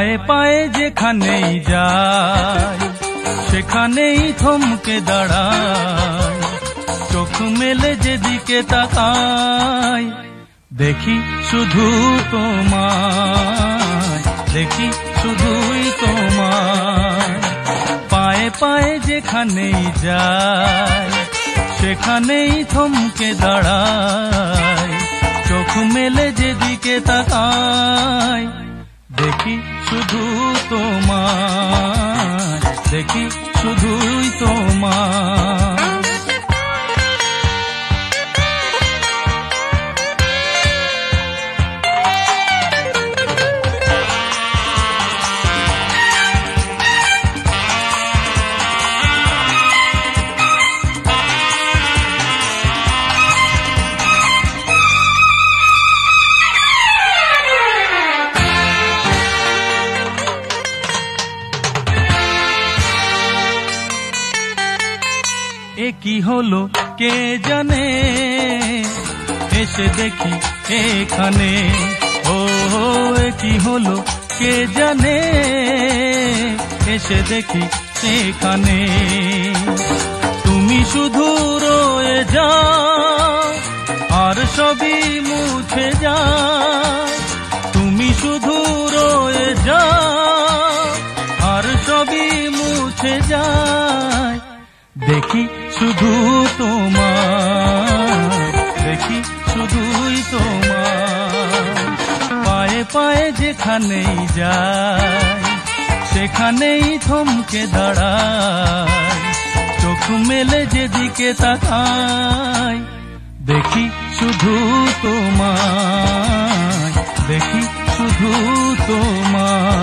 পায়ে পায়ে যেখানেই যাই সেখানেই থমকে দাঁড়াই, চোখ মেলে যেদিকে তাকাই দেখি শুধু তোমায়, দেখি শুধুই তোমায়। পায়ে পায়ে যেখানেই যাই সেখানেই থমকে দাঁড়াই, চোখ মেলে যেদিকে তাকাই দেখি শুধু তোমায়, দেখি শুধুই তোমায়। এ কি হলো কে জানে, এসে দেখি এখানে, ও এ কি হলো কে জানে, এসে দেখি সেখানে। তুমি শুধু রয়ে যাও আর সবই মুছে যায়, তুমি শুধু রয়ে যাও আর সবই মুছে যায় দেখি শুধু তোমায়, দেখি শুধুই তোমায়। পায়ে পায়ে যেখানেই যাই সেখানেই থমকে দাঁড়াই, চোখ মেলে যেদিকে তাকাই দেখি শুধু তোমায়, দেখি শুধু তোমায়।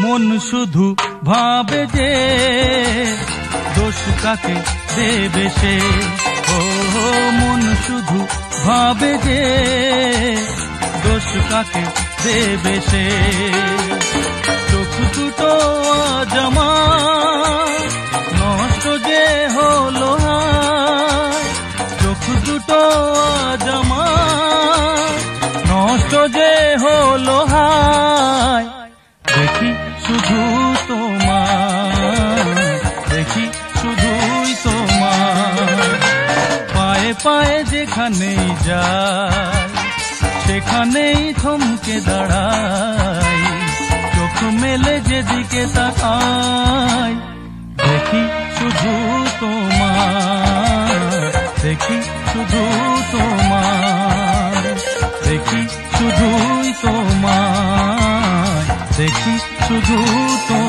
মন শুধু ভাবে যে দোষ কাকে দেবে সে, ও মন শুধু ভাবে যে দোষ কাকে দেবে সে। চোখ দুটো আজ আমার নষ্ট যে হলো হায়, চোখ দুটো আজ আমার নষ্ট যে হলো হায় দেখি শুধু তোমায়, দেখি শুধুই তোমায়। পায়ে পায়ে যেখানেই যাই সেখানেই থমকে দাঁড়াই, চোখ মেলে যেদিকে তাকাই দেখি শুধু তোমায়, দেখি শুধু তোমায়, দেখি শুধুই তোমায়, দেখি শুধু তোমায়।